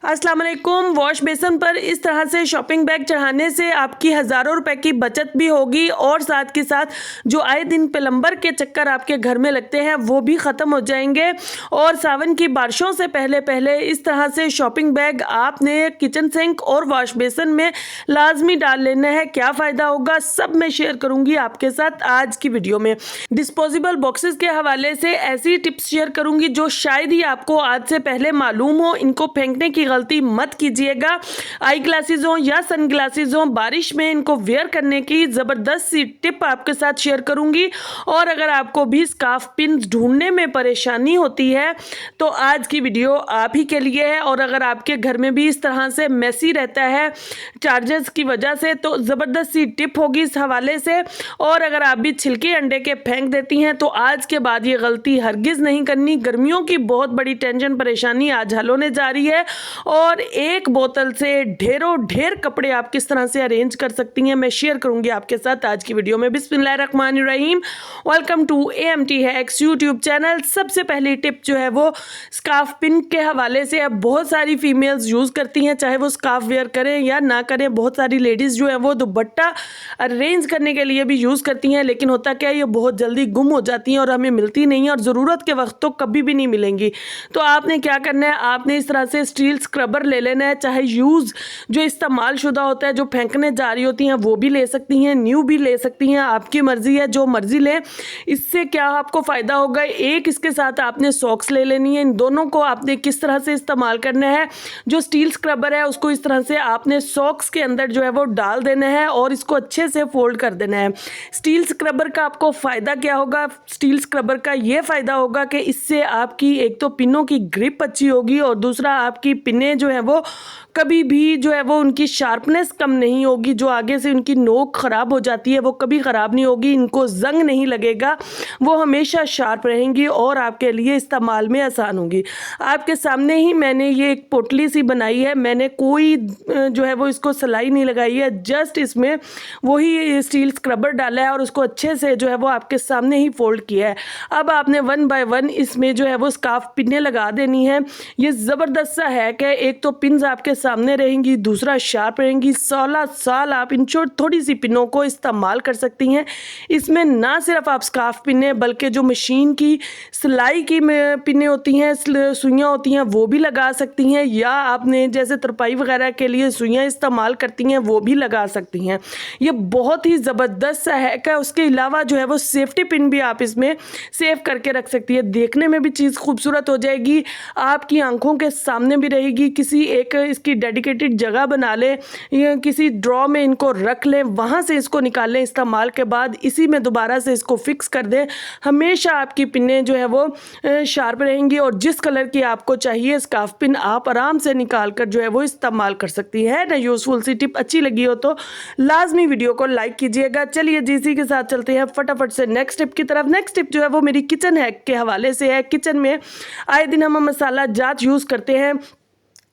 अस्सलाम वालेकुम। Wash basin पर इस तरह से शॉपिंग बैग चढ़ाने से आपकी हज़ारों रुपए की बचत भी होगी और साथ के साथ जो आए दिन प्लम्बर के चक्कर आपके घर में लगते हैं वो भी ख़त्म हो जाएंगे। और सावन की बारिशों से पहले पहले इस तरह से शॉपिंग बैग आपने किचन सिंक और वॉश बेसन में लाजमी डाल लेना है। क्या फ़ायदा होगा सब मैं शेयर करूँगी आपके साथ आज की वीडियो में। डिस्पोजेबल बॉक्सेस के हवाले से ऐसी टिप्स शेयर करूँगी जो शायद ही आपको आज से पहले मालूम हो। इनको फेंकने की गलती मत कीजिएगा। आई ग्लासेस हो या सन ग्लासेस हो, बारिश में इनको वेयर करने की ज़बरदस्त सी टिप आपके साथ शेयर करूंगी। और अगर आपको भी स्कार्फ पिन ढूंढने में परेशानी होती है तो आज की वीडियो आप ही के लिए है। और अगर आपके घर में भी इस तरह से मेसी रहता है चार्जर्स की वजह से तो ज़बरदस्त सी टिप होगी इस हवाले से। और अगर आप भी छिलके अंडे के फेंक देती हैं तो आज के बाद ये गलती हरगिज़ नहीं करनी। गर्मियों की बहुत बड़ी टेंशन परेशानी आज हल होने जा रही है और एक बोतल से ढेरों ढेर कपड़े आप किस तरह से अरेंज कर सकती हैं मैं शेयर करूंगी आपके साथ आज की वीडियो में। बिस्मिल्लाहिर्रहमानिर्रहीम। Welcome to AMT hacks YouTube channel. सबसे पहली टिप जो है वो स्कार्फ पिन के हवाले से अब बहुत सारी फीमेल्स यूज़ करती हैं, चाहे वो स्कार्फ वेयर करें या ना करें। बहुत सारी लेडीज़ जो है वो दुपट्टा अरेंज करने के लिए भी यूज़ करती हैं, लेकिन होता क्या है ये बहुत जल्दी गुम हो जाती हैं और हमें मिलती नहीं है और ज़रूरत के वक्त तो कभी भी नहीं मिलेंगी। तो आपने क्या करना है, आपने इस तरह से स्टील स्क्रबर ले लेना है। चाहे यूज़ जो इस्तेमाल शुदा होता है, जो फेंकने जा रही होती हैं वो भी ले सकती हैं, न्यू भी ले सकती हैं, आपकी मर्ज़ी है, जो मर्ज़ी लें। इससे क्या आपको फ़ायदा होगा, एक इसके साथ आपने सॉक्स ले लेनी है। इन दोनों को आपने किस तरह से इस्तेमाल करना है, जो स्टील स्क्रबर है उसको इस तरह से आपने सॉक्स के अंदर जो है वो डाल देना है और इसको अच्छे से फोल्ड कर देना है। स्टील स्क्रबर का आपको फ़ायदा क्या होगा, स्टील स्क्रबर का ये फ़ायदा होगा कि इससे आपकी एक तो पिनों की ग्रिप अच्छी होगी और दूसरा आपकी पिनें जो है वो कभी भी जो है वो उनकी शार्पनेस कम नहीं होगी। जो आगे से उनकी नोक ख़राब हो जाती है वो कभी ख़राब नहीं होगी, इनको जंग नहीं लगेगा, वो हमेशा शार्प रहेंगी और आपके लिए इस्तेमाल में आसान होगी। आपके सामने ही मैंने ये एक पोटली सी बनाई है, मैंने कोई जो है वो इसको सिलाई नहीं लगाई है, जस्ट इसमें वही स्टील स्क्रबर डाला है और उसको अच्छे से जो है वो आपके सामने ही फोल्ड किया है। अब आपने 1 बाय 1 इसमें जो है वो स्कार्फ पिनें लगा देनी है। ये ज़बरदस्त सा है कि एक तो पिन्स आपके सामने रहेंगी, दूसरा शार्प रहेंगी। 16 साल आप इन थोड़ी सी पिनों को इस्तेमाल कर सकती हैं। इसमें ना सिर्फ आप स्कार्फ पिनें बल्कि जो मशीन की सिलाई की पिनें होती हैं, सुइयाँ होती हैं वो भी लगा सकती हैं, या आपने जैसे तरपाई वगैरह के लिए सुइयाँ इस्तेमाल करती हैं वो भी लगा सकती हैं। ये बहुत ही ज़बरदस्त सा है कि उसके अलावा जो है वो सेफ्टी पिन भी आप इसमें सेव करके रख सकती है। देखने में भी चीज़ खूबसूरत हो जाएगी, आपकी आंखों के सामने भी रहेगी। किसी एक इसकी डेडिकेटेड जगह बना लें या किसी ड्रॉ में इनको रख लें, वहाँ से इसको निकाल लें इस्तेमाल के बाद, इसी में दोबारा से इसको फिक्स कर दें। हमेशा आपकी पिनें जो है वो शार्प रहेंगी और जिस कलर की आपको चाहिए स्कार्फ पिन आप आराम से निकाल कर जो है वो इस्तेमाल कर सकती है ना। यूज़फुल सी टिप अच्छी लगी हो तो लाजमी वीडियो को लाइक कीजिएगा। चलिए जीसी के साथ चलते हैं फटाफट से नेक्स्ट टिप की तरफ। नेक्स्ट टिप जो है वो मेरी किचन हैक के हवाले से है। किचन में आए दिन हम मसाला जात यूज़ करते हैं,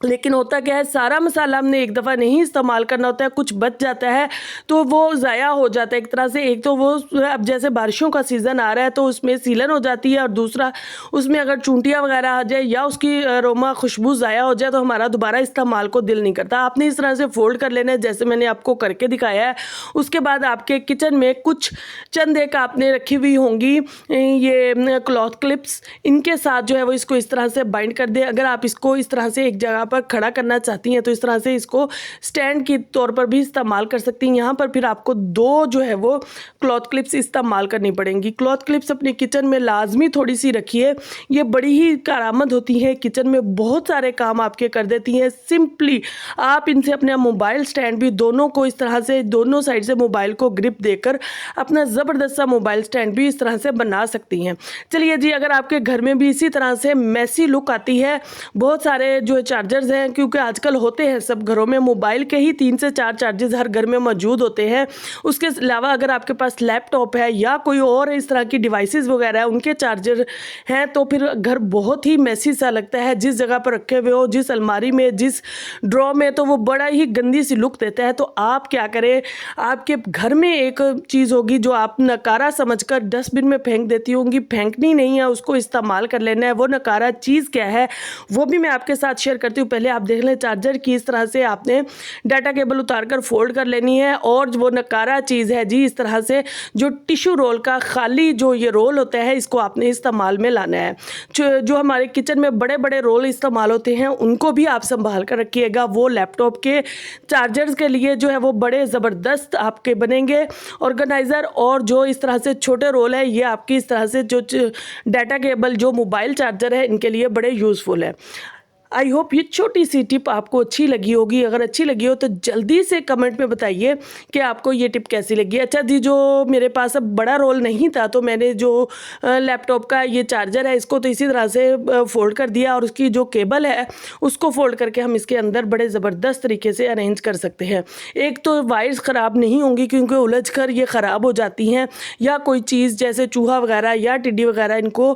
लेकिन होता क्या है सारा मसाला हमने एक दफ़ा नहीं इस्तेमाल करना होता है, कुछ बच जाता है तो वो ज़ाया हो जाता है एक तरह से। एक तो वो अब जैसे बारिशों का सीज़न आ रहा है तो उसमें सीलन हो जाती है और दूसरा उसमें अगर चूंटियाँ वगैरह आ जाए या उसकी अरोमा खुशबू ज़ाया हो जाए तो हमारा दोबारा इस्तेमाल को दिल नहीं करता। आपने इस तरह से फोल्ड कर लेना है जैसे मैंने आपको करके दिखाया है। उसके बाद आपके किचन में कुछ चंद एक आपने रखी हुई होंगी ये क्लॉथ क्लिप्स, इनके साथ जो है वो इसको इस तरह से बाइंड कर दे। अगर आप इसको इस तरह से एक जगह पर खड़ा करना चाहती हैं तो इस तरह से इसको स्टैंड के तौर पर भी इस्तेमाल कर सकती हैं। यहाँ पर फिर आपको 2 जो है वो क्लॉथ क्लिप्स इस्तेमाल करनी पड़ेंगी। क्लॉथ क्लिप्स अपने किचन में लाजमी थोड़ी सी रखिए, ये बड़ी ही कारआमद होती है, किचन में बहुत सारे काम आपके कर देती हैं। सिंपली आप इनसे अपने मोबाइल स्टैंड भी दोनों को इस तरह से दोनों साइड से मोबाइल को ग्रिप देकर अपना ज़बरदस्त सा मोबाइल स्टैंड भी इस तरह से बना सकती हैं। चलिए जी, अगर आपके घर में भी इसी तरह से मैसी लुक आती है, बहुत सारे जो चार्जर्स हैं क्योंकि आजकल होते हैं सब घरों में, मोबाइल के ही 3 से 4 चार्जर्स हर घर में मौजूद होते हैं। उसके अलावा अगर आपके पास लैपटॉप है या कोई और इस तरह की डिवाइसेस वगैरह है उनके चार्जर हैं तो फिर घर बहुत ही मैसी सा लगता है। जिस जगह पर रखे हुए हो, जिस अलमारी में, जिस ड्रॉ में, तो वो बड़ा ही गंदी सी लुक देता है। तो आप क्या करें, आपके घर में एक चीज़ होगी जो आप नकारा समझकर डस्टबिन में फेंक देती होंगी, फेंकनी नहीं है, उसको इस्तेमाल कर लेना है। वो नकारा चीज़ क्या है वो भी मैं आपके साथ शेयर करती हूँ। हूँ, पहले आप देख लें चार्जर की इस तरह से आपने डाटा केबल उतार कर फोल्ड कर लेनी है। और वो नकारा चीज़ है जी, इस तरह से जो टिश्यू रोल का खाली जो ये रोल होता है, इसको आपने इस्तेमाल में लाना है। जो हमारे किचन में बड़े बड़े रोल इस्तेमाल होते हैं उनको भी आप संभाल कर रखिएगा। वो लैपटॉप के चार्जर्स के लिए जो है वो बड़े ज़बरदस्त आपके बनेंगे ऑर्गेनाइज़र। और जो इस तरह से छोटे रोल है, ये आपकी इस तरह से जो डाटा केबल जो मोबाइल चार्जर है इनके लिए बड़े यूज़फुल है। आई होप ये छोटी सी टिप आपको अच्छी लगी होगी। अगर अच्छी लगी हो तो जल्दी से कमेंट में बताइए कि आपको ये टिप कैसी लगी। अच्छा जी, जो मेरे पास अब बड़ा रोल नहीं था तो मैंने जो लैपटॉप का ये चार्जर है इसको तो इसी तरह से फोल्ड कर दिया, और उसकी जो केबल है उसको फोल्ड करके हम इसके अंदर बड़े ज़बरदस्त तरीके से अरेंज कर सकते हैं। एक तो वायर्स ख़राब नहीं होंगी क्योंकि उलझ कर ये ख़राब हो जाती हैं, या कोई चीज़ जैसे चूहा वगैरह या टिड्डी वगैरह इनको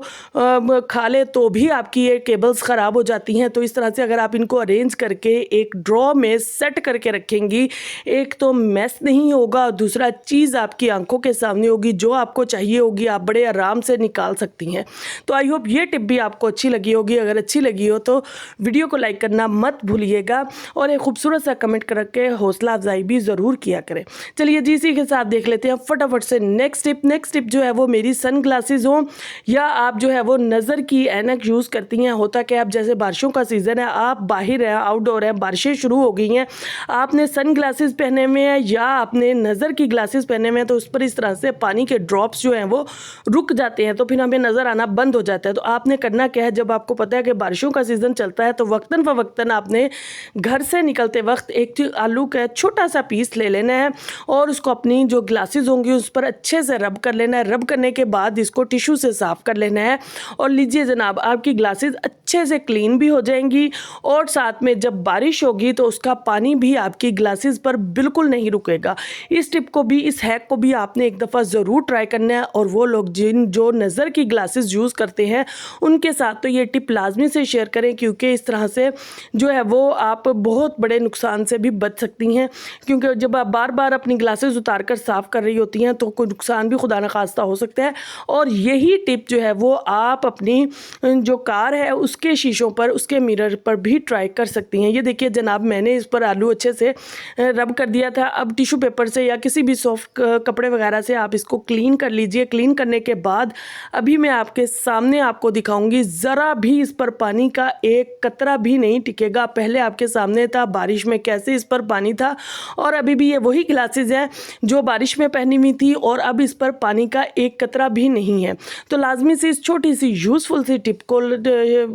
खा ले तो भी आपकी ये केबल्स ख़राब हो जाती हैं। तो इस तरह से अगर आप इनको अरेंज करके एक ड्रॉ में सेट करके रखेंगी, एक तो मैस नहीं होगा, दूसरा चीज़ आपकी आंखों के सामने होगी, जो आपको चाहिए होगी आप बड़े आराम से निकाल सकती हैं। तो आई होप ये टिप भी आपको अच्छी लगी होगी। अगर अच्छी लगी हो तो वीडियो को लाइक करना मत भूलिएगा, और एक खूबसूरत सा कमेंट करके हौसला अफजाई भी ज़रूर किया करें। चलिए जी, इसी के साथ देख लेते हैं फटाफट से नेक्स्ट टिप। नेक्स्ट टिप जो है वो मेरी सन ग्लासेज हो, या आप जो है वो नज़र की ऐनक यूज़ करती हैं। होता कि आप जैसे बारिशों का सीज़न है, आप बाहर हैं, आउटडोर हैं, बारिशें शुरू हो गई हैं, आपने सन ग्लासेस पहने हुए हैं या आपने नज़र की ग्लासेस पहने हुए हैं, तो उस पर इस तरह से पानी के ड्रॉप्स जो हैं वो रुक जाते हैं, तो फिर हमें नज़र आना बंद हो जाता है। तो आपने करना क्या है, जब आपको पता है कि बारिशों का सीज़न चलता है तो वक्तन फ़वक्तन आपने घर से निकलते वक्त एक आलू का छोटा सा पीस ले लेना है, और उसको अपनी जो ग्लासेस होंगी उस पर अच्छे से रब कर लेना है। रब करने के बाद इसको टिश्यू से साफ़ कर लेना है, और लीजिए जनाब, आपकी ग्लासेस अच्छे से क्लीन भी हो जाएंगी, और साथ में जब बारिश होगी तो उसका पानी भी आपकी ग्लासेस पर बिल्कुल नहीं रुकेगा। इस टिप को भी, इस हैक को भी आपने एक दफ़ा ज़रूर ट्राई करना है, और वो लोग जो नज़र की ग्लासेस यूज़ करते हैं उनके साथ तो ये टिप लाजमी से शेयर करें, क्योंकि इस तरह से जो है वो आप बहुत बड़े नुकसान से भी बच सकती हैं। क्योंकि जब आप बार बार अपनी ग्लासेस उतार कर साफ़ कर रही होती हैं तो कोई नुकसान भी खुदा न खास्ता हो सकता है। और यही टिप जो है वो आप अपनी जो कार है उसके शीशों पर, उसके मिरर पर भी ट्राई कर सकती हैं। ये देखिए जनाब, मैंने इस पर आलू अच्छे से रब कर दिया था। अब टिश्यू पेपर से या किसी भी सॉफ्ट कपड़े वगैरह से आप इसको क्लीन कर लीजिए। क्लीन करने के बाद अभी मैं आपके सामने आपको दिखाऊंगी, ज़रा भी इस पर पानी का एक कतरा भी नहीं टिकेगा। पहले आपके सामने था बारिश में कैसे इस पर पानी था, और अभी भी ये वही ग्लासेस हैं जो बारिश में पहनी हुई थी, और अब इस पर पानी का एक कतरा भी नहीं है। तो लाजमी से इस छोटी सी यूज़फुल सी टिप को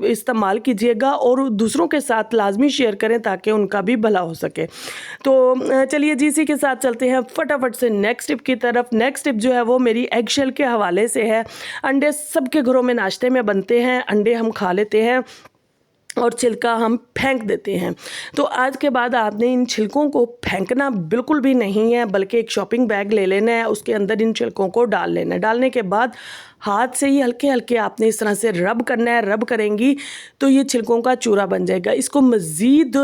इस्तेमाल कीजिएगा, और दूसरों के साथ लाजमी शेयर करें ताकि उनका भी भला हो सके। तो चलिए जी, इसी के साथ चलते हैं फटाफट से नेक्स्ट टिप की तरफ। नेक्स्ट टिप जो है वो मेरी एग शेल के हवाले से है। अंडे सबके घरों में नाश्ते में बनते हैं, अंडे हम खा लेते हैं और छिलका हम फेंक देते हैं। तो आज के बाद आपने इन छिलकों को फेंकना बिल्कुल भी नहीं है, बल्कि एक शॉपिंग बैग ले लेना है, उसके अंदर इन छिलकों को डाल लेना है। डालने के बाद हाथ से ही हल्के हल्के आपने इस तरह से रब करना है। रब करेंगी तो ये छिलकों का चूरा बन जाएगा। इसको मज़ीद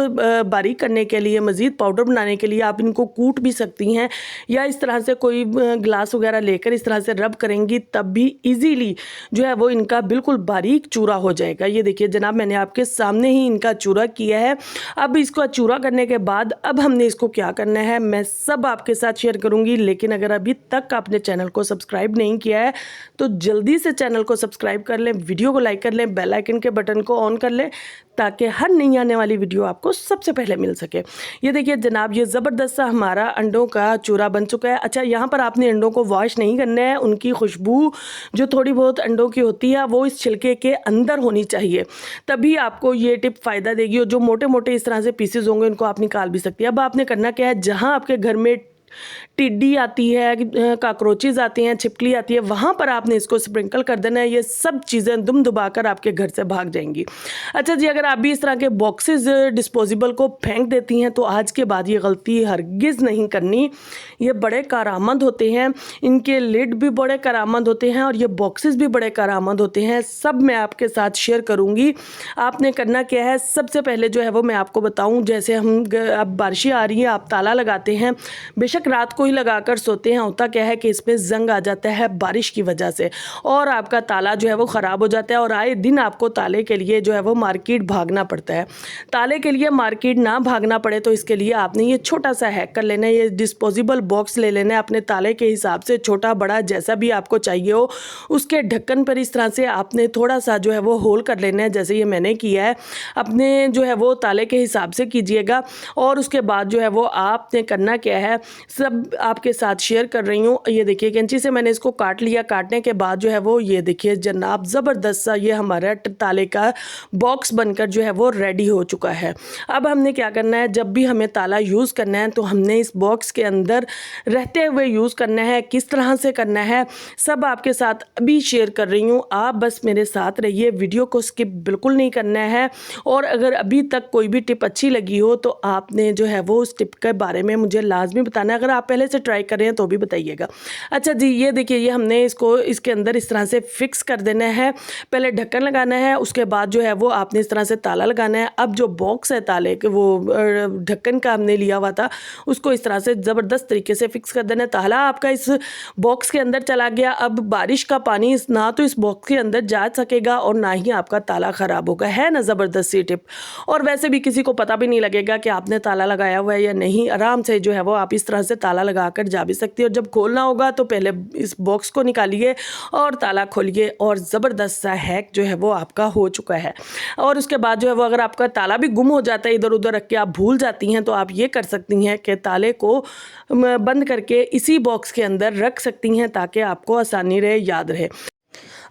बारीक करने के लिए, मज़ीद पाउडर बनाने के लिए आप इनको कूट भी सकती हैं, या इस तरह से कोई ग्लास वगैरह लेकर इस तरह से रब करेंगी, तब भी इजीली जो है वो इनका बिल्कुल बारीक चूरा हो जाएगा। ये देखिए जनाब, मैंने आपके सामने ही इनका चूरा किया है। अब इसको चूरा करने के बाद अब हमने इसको क्या करना है मैं सब आपके साथ शेयर करूँगी। लेकिन अगर अभी तक आपने चैनल को सब्सक्राइब नहीं किया है तो जल्दी से चैनल को सब्सक्राइब कर लें, वीडियो को लाइक कर लें, बेल आइकन के बटन को ऑन कर लें, ताकि हर नई आने वाली वीडियो आपको सबसे पहले मिल सके। ये देखिए जनाब, ये ज़बरदस्त सा हमारा अंडों का चूरा बन चुका है। अच्छा, यहाँ पर आपने अंडों को वॉश नहीं करना है। उनकी खुशबू जो थोड़ी बहुत अंडों की होती है वो इस छिलके के अंदर होनी चाहिए, तभी आपको ये टिप फ़ायदा देगी। और जो मोटे मोटे इस तरह से पीसेज होंगे उनको आप निकाल भी सकती है। अब आपने करना क्या है, जहाँ आपके घर में टिड्डी आती है, काकरोचेज आती हैं, छिपकली आती है, वहाँ पर आपने इसको स्प्रिंकल कर देना है। ये सब चीज़ें दुम दुबाकर आपके घर से भाग जाएंगी। अच्छा जी, अगर आप भी इस तरह के बॉक्सेस डिस्पोजेबल को फेंक देती हैं तो आज के बाद ये गलती हरगिज़ नहीं करनी। ये बड़े कारआमद होते हैं, इनके लिड भी बड़े कारआमद होते हैं, और ये बॉक्सेस भी बड़े कारआमद होते हैं। सब मैं आपके साथ शेयर करूँगी। आपने करना क्या है, सबसे पहले जो है वो मैं आपको बताऊँ, जैसे हम अब बारिशें आ रही हैं, आप ताला लगाते हैं, बेशक बेशक रात को ही लगाकर सोते हैं, होता क्या है कि इसमें जंग आ जाता है बारिश की वजह से और आपका ताला जो है वो ख़राब हो जाता है और आए दिन आपको ताले के लिए जो है वो मार्केट भागना पड़ता है। ताले के लिए मार्केट ना भागना पड़े तो इसके लिए आपने ये छोटा सा हैक कर लेना है। ये डिस्पोजेबल बॉक्स ले लेना है अपने ताले के हिसाब से, छोटा बड़ा जैसा भी आपको चाहिए हो। उसके ढक्कन पर इस तरह से आपने थोड़ा सा जो है वो होल कर लेना है, जैसे ये मैंने किया है। अपने जो है वो ताले के हिसाब से कीजिएगा और उसके बाद जो है वो आपने करना क्या है, सब आपके साथ शेयर कर रही हूँ। ये देखिए कैंची से मैंने इसको काट लिया। काटने के बाद जो है वो ये देखिए जनाब ज़बरदस्त सा ये हमारा ताले का बॉक्स बनकर जो है वो रेडी हो चुका है। अब हमने क्या करना है, जब भी हमें ताला यूज़ करना है तो हमने इस बॉक्स के अंदर रहते हुए यूज़ करना है। किस तरह से करना है सब आपके साथ अभी शेयर कर रही हूँ। आप बस मेरे साथ रहिए, वीडियो को स्किप बिल्कुल नहीं करना है। और अगर अभी तक कोई भी टिप अच्छी लगी हो तो आपने जो है वो उस टिप के बारे में मुझे लाजमी बताना है। अगर आप पहले से ट्राई कर रहे हैं तो भी बताइएगा। अच्छा जी, ये देखिए ये हमने इसको इसके अंदर इस तरह से फिक्स कर देना है। पहले ढक्कन लगाना है, उसके बाद जो है वो आपने इस तरह से ताला लगाना है। अब जो बॉक्स है ताले के वो ढक्कन का हमने लिया हुआ था उसको इस तरह से ज़बरदस्त तरीके से फिक्स कर देना है। ताला आपका इस बॉक्स के अंदर चला गया। अब बारिश का पानी ना तो इस बॉक्स के अंदर जा सकेगा और ना ही आपका ताला ख़राब होगा। है ना ज़बरदस्त सी टिप। और वैसे भी किसी को पता भी नहीं लगेगा कि आपने ताला लगाया हुआ है या नहीं। आराम से जो है वो आप इस तरह से ताला लगा कर जा भी सकती है। और जब खोलना होगा तो पहले इस बॉक्स को निकालिए और ताला खोलिए और ज़बरदस्त सा हैक जो है वो आपका हो चुका है। और उसके बाद जो है वो अगर आपका ताला भी गुम हो जाता है, इधर उधर रख के आप भूल जाती हैं, तो आप ये कर सकती हैं कि ताले को बंद करके इसी बॉक्स के अंदर रख सकती हैं ताकि आपको आसानी रहे, याद रहे।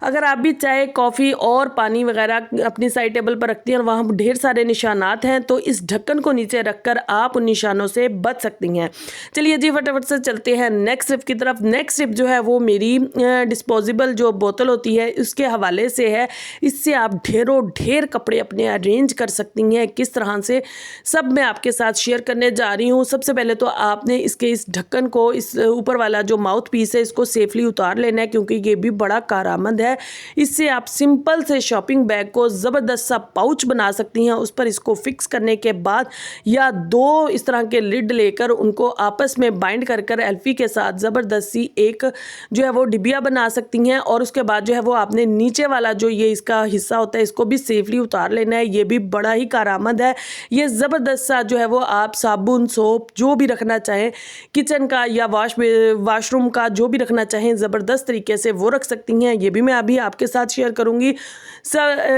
अगर आप भी चाय कॉफ़ी और पानी वगैरह अपनी साइड टेबल पर रखती हैं और वहाँ ढेर सारे निशानात हैं तो इस ढक्कन को नीचे रखकर आप उन निशानों से बच सकती हैं। चलिए जी फटाफट से चलते हैं नेक्स्ट टिप की तरफ। नेक्स्ट टिप जो है वो मेरी डिस्पोजेबल जो बोतल होती है उसके हवाले से है। इससे आप ढेर कपड़े अपने अरेंज कर सकती हैं। किस तरह से सब मैं आपके साथ शेयर करने जा रही हूँ। सबसे पहले तो आपने इसके इस ढक्कन को, इस ऊपर वाला जो माउथ पीस है, इसको सेफली उतार लेना है क्योंकि ये भी बड़ा कारआमद है। इससे आप सिंपल से शॉपिंग बैग को ज़बरदस्त सा पाउच बना सकती हैं। उस पर इसको फिक्स करने के बाद या दो इस तरह के लिड लेकर उनको आपस में बाइंड कर कर एल्फी के साथ ज़बरदस्त सी एक जो है वो डिबिया बना सकती हैं। और उसके बाद जो है वो आपने नीचे वाला जो ये इसका हिस्सा होता है इसको भी सेफली उतार लेना है। ये भी बड़ा ही कारआमद है। ये ज़बरदस्त सा जो है वो आप साबुन सोप जो भी रखना चाहें, किचन का या वाशरूम का जो भी रखना चाहें, ज़बरदस्त तरीके से वो रख सकती हैं। ये भी मैं अभी आपके साथ शेयर करूंगी।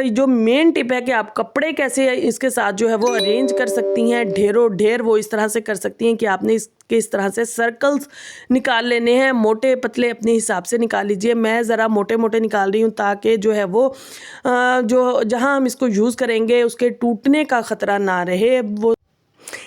जो मेन टिप है कि आप कपड़े कैसे इसके साथ जो है वो अरेंज कर सकती हैं। ढेर वो इस तरह से कर सकती हैं कि आपने इसके इस तरह से सर्कल्स निकाल लेने हैं। मोटे पतले अपने हिसाब से निकाल लीजिए। मैं ज़रा मोटे मोटे निकाल रही हूँ ताकि जो है वो जो जहाँ हम इसको यूज़ करेंगे उसके टूटने का ख़तरा ना रहे। वो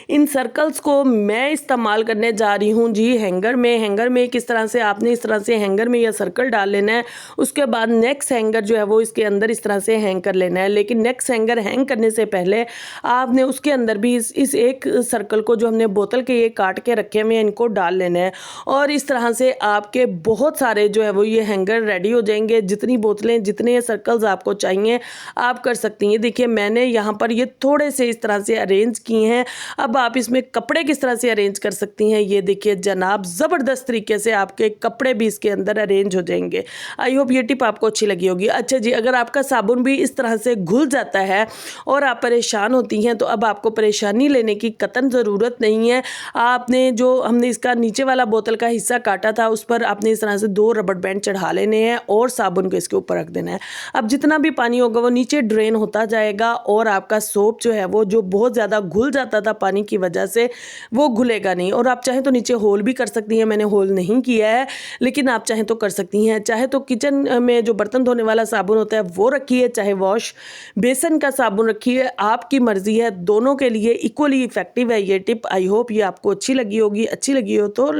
इन सर्कल्स को मैं इस्तेमाल करने जा रही हूँ जी हैंगर में किस तरह से आपने इस तरह से हैंगर में यह सर्कल डाल लेना है। उसके बाद नेक्स्ट हैंगर जो है वो इसके अंदर इस तरह से हैंग कर लेना है। लेकिन नेक्स्ट हैंगर हैंग करने से पहले आपने उसके अंदर भी इस एक सर्कल को जो हमने बोतल के ये काट के रखे हुए हैं इनको डाल लेना है। और इस तरह से आपके बहुत सारे जो है वो ये हैंगर रेडी हो जाएंगे। जितनी बोतलें जितने सर्कल्स आपको चाहिए आप कर सकती हैं। देखिए मैंने यहाँ पर ये थोड़े से इस तरह से अरेंज किए हैं। अब आप इसमें कपड़े किस तरह से अरेंज कर सकती हैं ये देखिए जनाब, ज़बरदस्त तरीके से आपके कपड़े भी इसके अंदर अरेंज हो जाएंगे। आई होप ये टिप आपको अच्छी लगी होगी। अच्छा जी, अगर आपका साबुन भी इस तरह से घुल जाता है और आप परेशान होती हैं तो अब आपको परेशानी लेने की कतई ज़रूरत नहीं है। आपने जो हमने इसका नीचे वाला बोतल का हिस्सा काटा था उस पर आपने इस तरह से 2 रबड़ बैंड चढ़ा लेने हैं और साबुन को इसके ऊपर रख देना है। अब जितना भी पानी होगा वो नीचे ड्रेन होता जाएगा और आपका सोप जो है वो जो बहुत ज़्यादा घुल जाता था पानी की वजह से वो घुलेगा नहीं। और आप चाहें तो नीचे होल भी कर सकती हैं। मैंने होल नहीं किया है लेकिन आप चाहें तो कर सकती हैं। चाहे तो किचन में जो बर्तन धोने वाला साबुन होता है वो रखिए, चाहे वॉश बेसन का साबुन रखिए, आपकी मर्जी है। दोनों के लिए इक्वली इफेक्टिव है ये टिप। आई होप ये आपको अच्छी लगी होगी। अच्छी लगी हो तो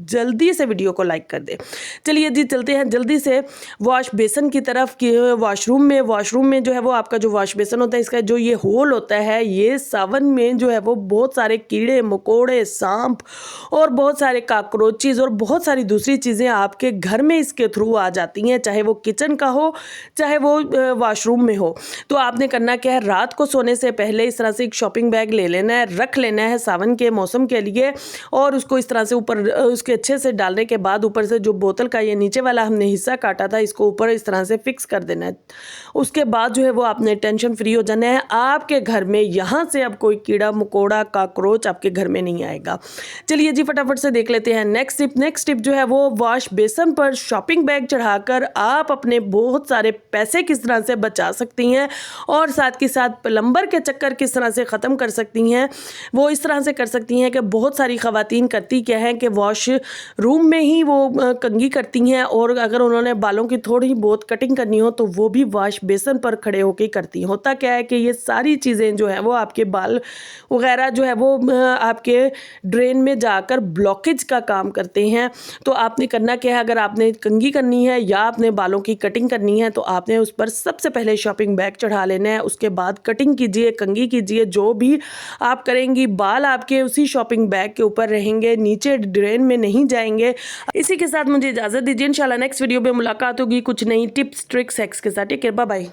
जल्दी से वीडियो को लाइक कर दे। चलिए जी चलते हैं जल्दी से वॉश बेसन की तरफ। वॉशरूम में जो है वो आपका जो वॉश बेसन होता है इसका जो ये होल होता है ये सावन में जो है वो बहुत सारे कीड़े मकोड़े, सांप और बहुत सारे कॉकरोचेस और बहुत सारी दूसरी चीज़ें आपके घर में इसके थ्रू आ जाती हैं, चाहे वो किचन का हो चाहे वो वॉशरूम में हो। तो आपने करना क्या है, रात को सोने से पहले इस तरह से एक शॉपिंग बैग ले लेना है, रख लेना है सावन के मौसम के लिए, और उसको इस तरह से ऊपर उसके अच्छे से डालने के बाद ऊपर से जो बोतल का ये नीचे वाला हमने हिस्सा काटा था इसको ऊपर इस तरह से फिक्स कर देना है। उसके बाद जो है वो आपने टेंशन फ्री हो जाना है। आपके घर में यहाँ से अब कोई कीड़ा मकोड़ा कॉकरोच आपके घर में नहीं आएगा। चलिए जी फटाफट से देख लेते हैं नेक्स्ट टिप। नेक्स्ट टिप जो है वो वॉश बेसन पर शॉपिंग बैग चढ़ाकर आप अपने बहुत सारे पैसे किस तरह से बचा सकती हैं और साथ के साथ प्लम्बर के चक्कर किस तरह से ख़त्म कर सकती हैं। वो इस तरह से कर सकती हैं कि बहुत सारी ख़वातीन करती क्या है कि वॉश रूम में ही वो कंघी करती हैं, और अगर उन्होंने बालों की थोड़ी बहुत कटिंग करनी हो तो वो भी वॉश बेसन पर खड़े होकर करती हैं। होता क्या है कि ये सारी चीज़ें जो है वो आपके बाल वगैरह जो है वो आपके ड्रेन में जाकर ब्लॉकेज का काम करते हैं। तो आपने करना क्या है, अगर आपने कंघी करनी है या आपने बालों की कटिंग करनी है तो आपने उस पर सबसे पहले शॉपिंग बैग चढ़ा लेना है। उसके बाद कटिंग कीजिए, कंघी कीजिए, जो भी आप करेंगी बाल आपके उसी शॉपिंग बैग के ऊपर रहेंगे, नीचे ड्रेन में नहीं जाएंगे। इसी के साथ मुझे इजाज़त दीजिए, इंशाल्लाह नेक्स्ट वीडियो में मुलाकात होगी कुछ नई टिप्स ट्रिक्स हैक्स के साथ। Take care, bye bye.